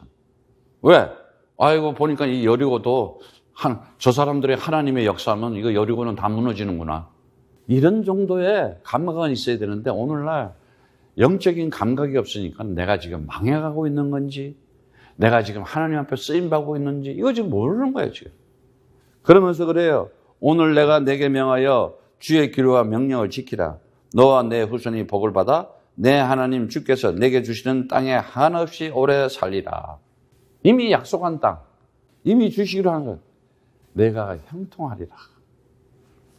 왜? 아이고 보니까 이 여리고도 저 사람들의 하나님의 역사면 이거 여리고는 다 무너지는구나. 이런 정도의 감각은 있어야 되는데 오늘날 영적인 감각이 없으니까 내가 지금 망해가고 있는 건지, 내가 지금 하나님 앞에 쓰임받고 있는지 이거 지금 모르는 거예요 지금. 그러면서 그래요. 오늘 내가 내게 명하여 주의 기류와 명령을 지키라. 너와 내 후손이 복을 받아 내 하나님 주께서 내게 주시는 땅에 한없이 오래 살리라. 이미 약속한 땅, 이미 주시기로 한 거예요. 내가 형통하리라.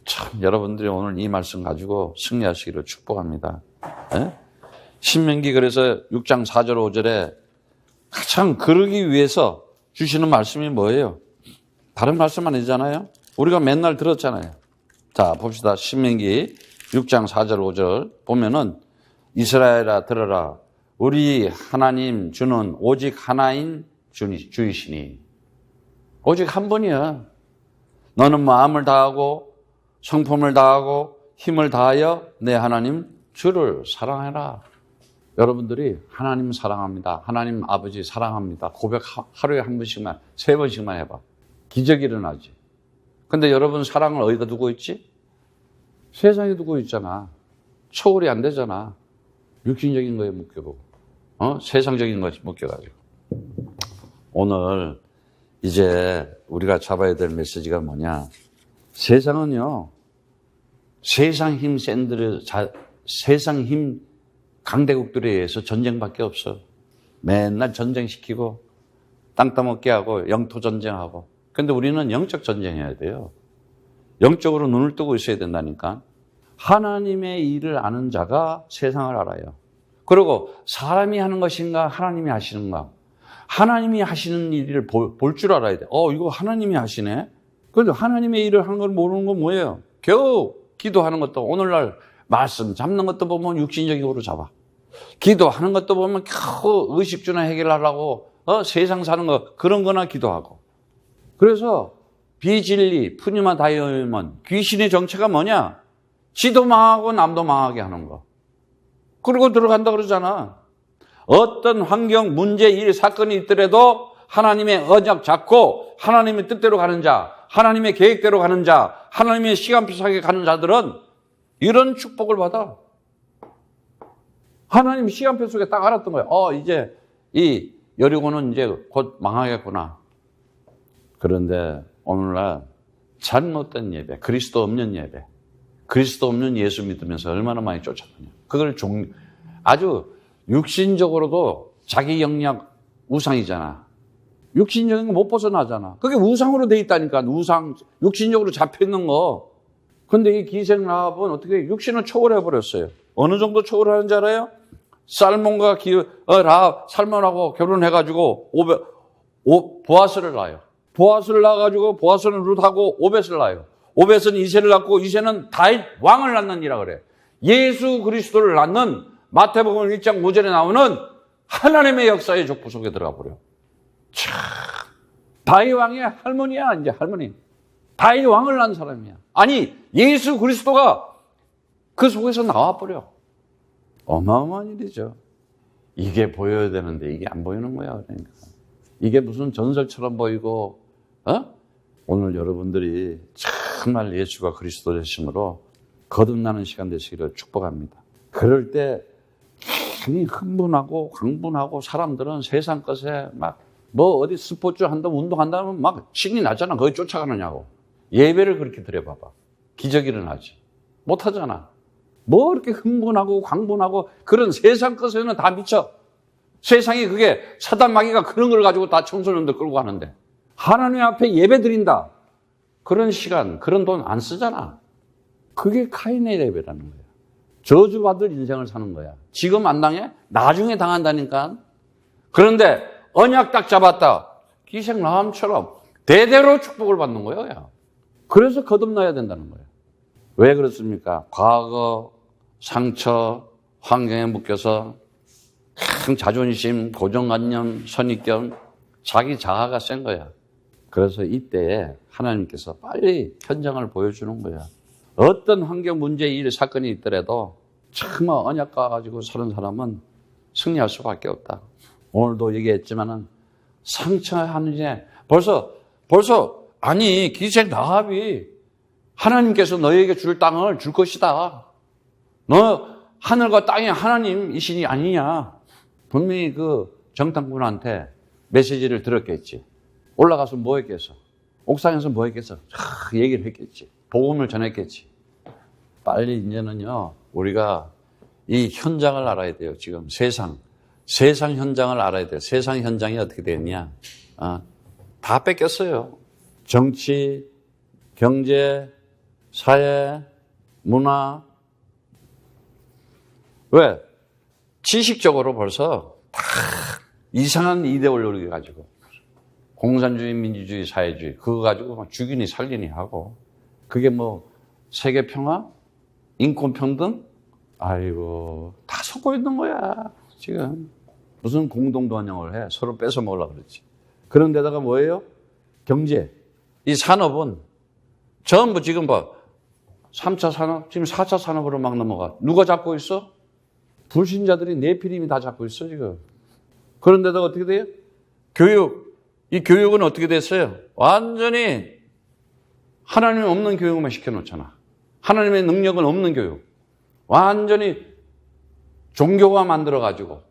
참 여러분들이 오늘 이 말씀 가지고 승리하시기를 축복합니다. 에? 신명기 그래서 6장 4절 5절에 가장 그러기 위해서 주시는 말씀이 뭐예요? 다른 말씀 아니잖아요. 우리가 맨날 들었잖아요. 자 봅시다. 신명기 6장 4절 5절 보면은 이스라엘아 들어라. 우리 하나님 주는 오직 하나인 주이시니. 오직 한 분이야. 너는 마음을 다하고 성품을 다하고 힘을 다하여 내 하나님 주를 사랑해라. 여러분들이 하나님 사랑합니다. 하나님 아버지 사랑합니다. 고백 하루에 한 번씩만, 3번씩만 해봐. 기적이 일어나지. 근데 여러분 사랑을 어디다 두고 있지? 세상에 두고 있잖아. 초월이 안 되잖아. 육신적인 거에 묶여보고, 세상적인 것에 묶여가지고. 오늘 이제 우리가 잡아야 될 메시지가 뭐냐? 세상은요, 세상 힘 세상 힘 강대국들에 의해서 전쟁밖에 없어. 맨날 전쟁시키고 땅 따먹게 하고 영토 전쟁하고. 근데 우리는 영적 전쟁해야 돼요. 영적으로 눈을 뜨고 있어야 된다니까. 하나님의 일을 아는 자가 세상을 알아요. 그리고 사람이 하는 것인가 하나님이 하시는가. 하나님이 하시는 일을 볼 줄 알아야 돼. 이거 하나님이 하시네. 그런데 하나님의 일을 하는 걸 모르는 건 뭐예요? 겨우 기도하는 것도 오늘날 말씀 잡는 것도 보면 육신적으로 잡아. 기도하는 것도 보면 겨우 의식주나 해결하려고 세상 사는 거 그런 거나 기도하고. 그래서 비진리, 푸니마 다이어몬, 귀신의 정체가 뭐냐? 지도 망하고 남도 망하게 하는 거. 그리고 들어간다 그러잖아. 어떤 환경, 문제, 일, 사건이 있더라도 하나님의 언약 잡고 하나님의 뜻대로 가는 자, 하나님의 계획대로 가는 자, 하나님의 시간표상에 가는 자들은 이런 축복을 받아. 하나님 시간표 속에 딱 알았던 거야. 이제 이 여리고는 이제 곧 망하겠구나. 그런데 오늘날 잘못된 예배, 그리스도 없는 예배, 그리스도 없는 예수 믿으면서 얼마나 많이 쫓아가냐. 그걸 아주 육신적으로도 자기 영역 우상이잖아. 육신적인 거 못 벗어나잖아. 그게 우상으로 돼 있다니까. 우상, 육신적으로 잡혀있는 거. 근데 이 기생 라합은 어떻게 육신을 초월해버렸어요. 어느 정도 초월하는 줄 알아요? 살몬과 라합, 살몬하고 결혼해가지고 보아스를 낳아요. 보아스를 낳아가지고 보아스는 룻하고 오벳을 낳아요. 오벳은 이새를 낳고 이새는 다윗 왕을 낳는이라 그래. 예수 그리스도를 낳는 마태복음 1장 5절에 나오는 하나님의 역사의 족보 속에 들어가 버려. 참, 다윗 왕의 할머니야, 이제 할머니. 다윗 왕을 낳은 사람이야. 아니, 예수 그리스도가 그 속에서 나와버려. 어마어마한 일이죠. 이게 보여야 되는데 이게 안 보이는 거야. 그러니까. 이게 무슨 전설처럼 보이고, 오늘 여러분들이 정말 예수가 그리스도 되심으로 거듭나는 시간 되시기를 축복합니다. 그럴 때 괜히 흥분하고 강분하고 사람들은 세상 것에 막 어디 스포츠 한다면 운동한다면 막 신이 나잖아. 거기 쫓아가느냐고. 예배를 그렇게 드려봐봐. 기적이 일어나지. 못하잖아. 이렇게 흥분하고 강분하고 그런 세상 것에는 다 미쳐. 세상이 그게 사단 마귀가 그런 걸 가지고 다 청소년들 끌고 가는데 하나님 앞에 예배 드린다. 그런 시간, 그런 돈 안 쓰잖아. 그게 카인의 예배라는 거야. 저주받을 인생을 사는 거야. 지금 안 당해? 나중에 당한다니까. 그런데 언약 딱 잡았다. 기생 라함처럼 대대로 축복을 받는 거예요. 그래서 거듭나야 된다는 거예요. 왜 그렇습니까? 과거, 상처, 환경에 묶여서 큰 자존심, 고정관념, 선입견, 자기 자아가 센 거야. 그래서 이때에 하나님께서 빨리 현장을 보여주는 거야. 어떤 환경, 문제, 일, 사건이 있더라도 정말 언약 가지고 사는 사람은 승리할 수밖에 없다. 오늘도 얘기했지만은 상처하는 이제 벌써 아니 기생 라합이 하나님께서 너에게 줄 땅을 줄 것이다. 너 하늘과 땅의 하나님이신이 아니냐. 분명히 그 정탐꾼한테 메시지를 들었겠지. 올라가서 뭐 했겠어? 옥상에서 뭐 했겠어? 얘기를 했겠지. 복음을 전했겠지. 빨리 이제는요, 우리가 이 현장을 알아야 돼요. 지금 세상 현장을 알아야 돼요. 세상 현장이 어떻게 됐냐? 다 뺏겼어요. 정치, 경제, 사회, 문화. 왜? 지식적으로 벌써 다 이상한 이데올로기 가지고 공산주의, 민주주의, 사회주의 그거 가지고 막 죽이니 살리니 하고 그게 세계 평화, 인권 평등, 아이고 다 속고 있는 거야 지금. 무슨 공동번영을 해? 서로 뺏어 먹으려고 그러지. 그런데다가 뭐예요? 경제, 이 산업은 전부 지금 3차 산업, 지금 4차 산업으로 막 넘어가. 누가 잡고 있어? 불신자들이 네피림이 다 잡고 있어 지금. 그런데다가 어떻게 돼요? 이 교육은 어떻게 됐어요? 완전히 하나님 없는 교육만 시켜놓잖아. 하나님의 능력은 없는 교육. 완전히 종교가 만들어가지고.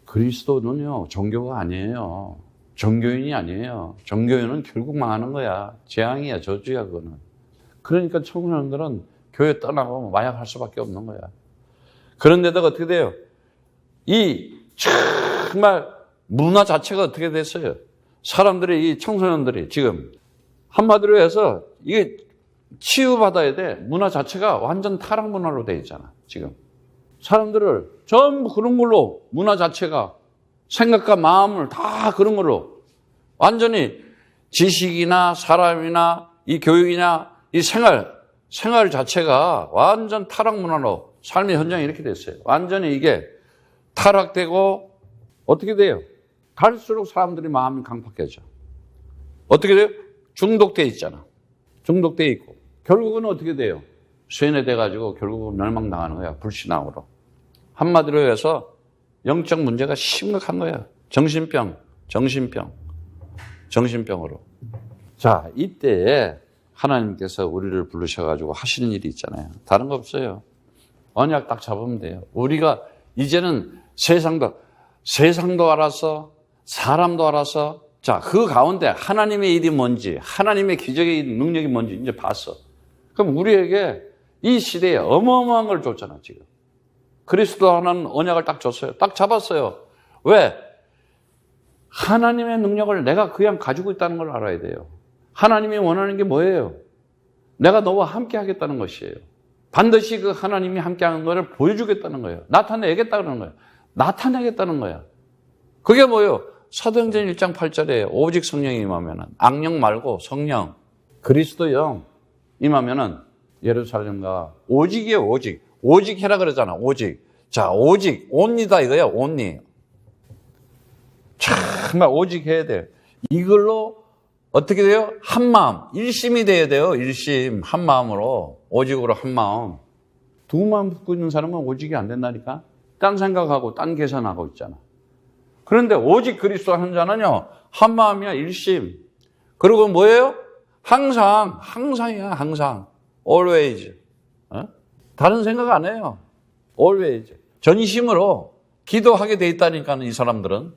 그리스도는요, 종교가 아니에요. 종교인이 아니에요. 종교인은 결국 망하는 거야. 재앙이야, 저주야, 그거는. 그러니까 청소년들은 교회 떠나고 마약할 수밖에 없는 거야. 그런데다가 어떻게 돼요? 이 정말 문화 자체가 어떻게 됐어요? 사람들이, 이 청소년들이 지금 한마디로 해서 이게 치유받아야 돼. 문화 자체가 완전 타락 문화로 돼 있잖아, 지금. 사람들을 전부 그런 걸로 문화 자체가 생각과 마음을 다 그런 걸로 완전히 지식이나 사람이나 이 교육이나 이 생활 자체가 완전 타락 문화로 삶의 현장이 이렇게 됐어요. 완전히 이게 타락되고 어떻게 돼요? 갈수록 사람들이 마음이 강팍해져. 어떻게 돼요? 중독돼 있잖아. 중독돼 있고. 결국은 어떻게 돼요? 쇠뇌돼가지고 결국은 멸망당하는 거야. 불신앙으로. 한마디로 해서 영적 문제가 심각한 거야. 정신병으로. 자, 이때에 하나님께서 우리를 부르셔가지고 하시는 일이 있잖아요. 다른 거 없어요. 언약 딱 잡으면 돼요. 우리가 이제는 세상도 알아서, 사람도 알아서, 자, 그 가운데 하나님의 일이 뭔지, 하나님의 기적의 능력이 뭔지 이제 봤어. 그럼 우리에게 이 시대에 어마어마한 걸 줬잖아, 지금. 그리스도라는 언약을 딱 줬어요. 딱 잡았어요. 왜? 하나님의 능력을 내가 그냥 가지고 있다는 걸 알아야 돼요. 하나님이 원하는 게 뭐예요? 내가 너와 함께 하겠다는 것이에요. 반드시 그 하나님이 함께 하는 것을 보여주겠다는 거예요. 나타내겠다는 거예요. 나타내겠다는 거야. 그게 뭐예요? 사도행전 1장 8절에 오직 성령이 임하면은, 악령 말고 성령, 그리스도 영 임하면은 예루살렘과 오직이에요, 오직. 오직 해라 그러잖아, 오직. 자, 오직, 온리다 이거야, 온리. 정말 오직 해야 돼. 이걸로 어떻게 돼요? 한 마음, 일심이 돼야 돼요, 일심. 한 마음으로, 오직으로 한 마음. 두 마음 붙고 있는 사람은 오직이 안 된다니까? 딴 생각하고, 딴 계산하고 있잖아. 그런데 오직 그리스도 한 자는요, 한 마음이야, 일심. 그리고 뭐예요? 항상이야, 항상. always. 다른 생각 안 해요. always. 전심으로 기도하게 돼 있다니까는 이 사람들은.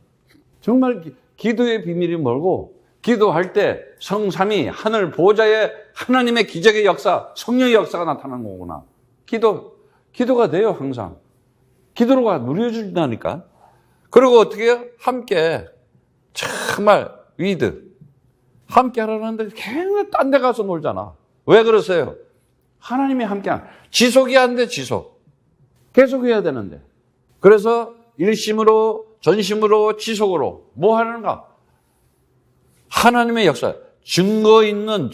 정말 기도의 비밀이 뭐고, 기도할 때 성삼위 하늘 보좌에 하나님의 기적의 역사, 성령의 역사가 나타나는 거구나. 기도가 돼요, 항상. 기도로가 누려준다니까. 그리고 어떻게 해요? 함께, 정말, 함께 하라는데 굉장히 딴 데 가서 놀잖아. 왜 그러세요? 하나님이 함께 지속이 안 돼, 지속. 계속 해야 되는데. 그래서 일심으로, 전심으로, 지속으로 뭐 하는가? 하나님의 역사. 증거 있는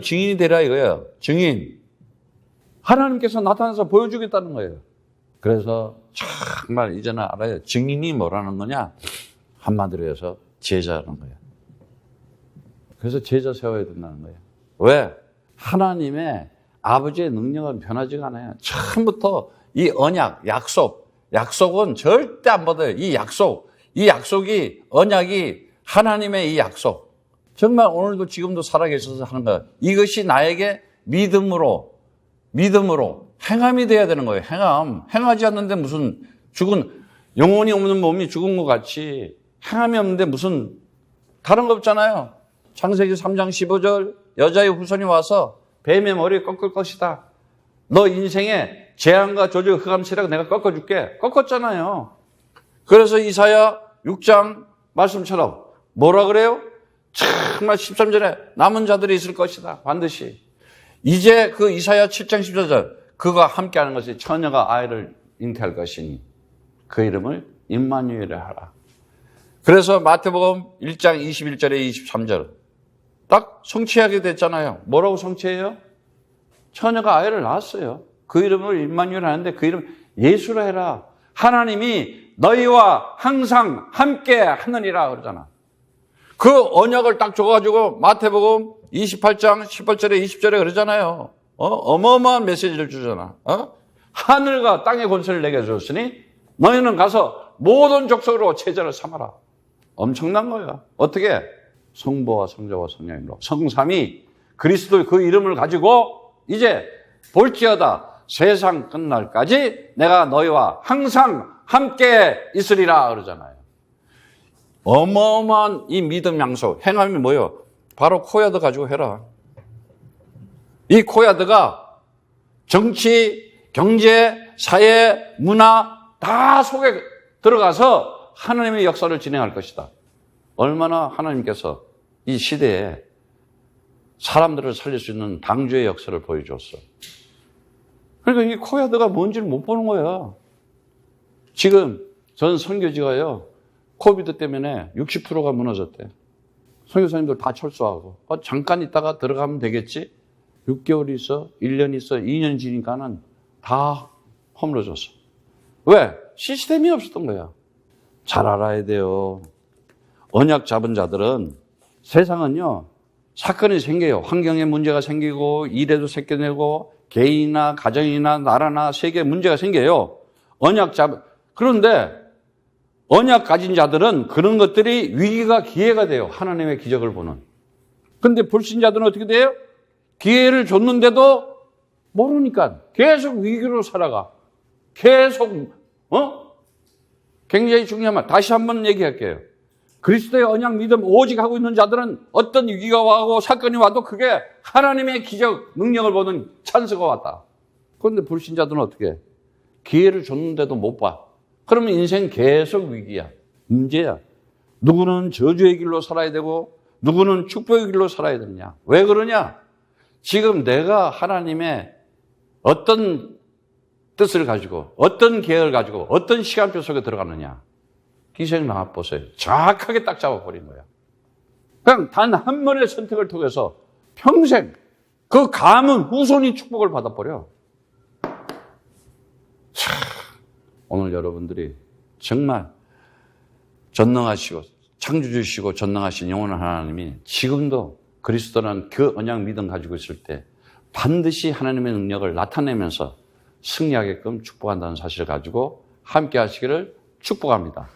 증인이 되라 이거예요. 증인. 하나님께서 나타나서 보여주겠다는 거예요. 그래서 정말 이제는 알아요. 증인이 뭐라는 거냐? 한마디로 해서 제자라는 거예요. 그래서 제자 세워야 된다는 거예요. 왜? 하나님의 아버지의 능력은 변하지가 않아요. 처음부터 이 언약, 약속은 절대 안 받아요. 이 약속이, 언약이 하나님의 이 약속. 정말 오늘도 지금도 살아계셔서 하는 거예요. 이것이 나에게 믿음으로 행함이 돼야 되는 거예요. 행하지 않는데 무슨 영혼이 없는 몸이 죽은 것 같이 행함이 없는데 무슨 다른 거 없잖아요. 창세기 3장 15절 여자의 후손이 와서 뱀의 머리 꺾을 것이다. 너 인생에 재앙과 저주 흑암시라고 내가 꺾어줄게. 꺾었잖아요. 그래서 이사야 6장 말씀처럼 뭐라 그래요? 정말 13절에 남은 자들이 있을 것이다. 반드시. 이제 그 이사야 7장 14절 그가 함께하는 것이 처녀가 아이를 잉태할 것이니 그 이름을 임마누엘이라 하라. 그래서 마태복음 1장 21절에 23절 딱 성취하게 됐잖아요. 뭐라고 성취해요? 처녀가 아이를 낳았어요. 그 이름을 임마누엘 하는데 그 이름 예수라 해라. 하나님이 너희와 항상 함께 하느니라 그러잖아. 그 언약을 딱 줘가지고 마태복음 28장 18절에 20절에 그러잖아요. 어마어마한 메시지를 주잖아. 하늘과 땅의 권세를 내게 줬으니 너희는 가서 모든 족속으로 제자를 삼아라. 엄청난 거야. 어떻게? 성부와 성자와 성령으로 성삼위 그리스도의 그 이름을 가지고 이제 볼지어다 세상 끝날까지 내가 너희와 항상 함께 있으리라 그러잖아요. 어마어마한 이 믿음 양속 행함이 뭐예요? 바로 코야드 가지고 해라. 이 코야드가 정치, 경제, 사회, 문화 다 속에 들어가서 하나님의 역사를 진행할 것이다. 얼마나 하나님께서 이 시대에 사람들을 살릴 수 있는 방주의 역사를 보여줬어. 그러니까 이 코야드가 뭔지를 못 보는 거야. 지금 전 선교지가요. 코비드 때문에 60%가 무너졌대. 선교사님들 다 철수하고 잠깐 있다가 들어가면 되겠지? 6개월 있어, 1년 있어, 2년 지니까는 다 허물어졌어. 왜? 시스템이 없었던 거야. 잘 알아야 돼요. 언약 잡은 자들은 세상은요, 사건이 생겨요. 환경에 문제가 생기고, 일에도 생겨내고, 개인이나 가정이나 나라나 세계에 문제가 생겨요. 그런데 언약 가진 자들은 그런 것들이 위기가 기회가 돼요. 하나님의 기적을 보는. 근데 불신자들은 어떻게 돼요? 기회를 줬는데도 모르니까 계속 위기로 살아가. 계속, 굉장히 중요한 말. 다시 한번 얘기할게요. 그리스도의 언약 믿음 오직 하고 있는 자들은 어떤 위기가 와고 사건이 와도 그게 하나님의 기적, 능력을 보는 찬스가 왔다. 그런데 불신자들은 어떻게 해? 기회를 줬는데도 못 봐. 그러면 인생 계속 위기야. 문제야. 누구는 저주의 길로 살아야 되고 누구는 축복의 길로 살아야 되느냐. 왜 그러냐? 지금 내가 하나님의 어떤 뜻을 가지고 어떤 계획을 가지고 어떤 시간표 속에 들어가느냐. 기생 나와 보세요. 정확하게 딱 잡아버린 거야. 그냥 단 한 번의 선택을 통해서 평생 그 가문 후손이 축복을 받아버려. 오늘 여러분들이 정말 전능하시고 창조주시고 전능하신 영원한 하나님이 지금도 그리스도라는 그 언약 믿음 가지고 있을 때 반드시 하나님의 능력을 나타내면서 승리하게끔 축복한다는 사실을 가지고 함께 하시기를 축복합니다.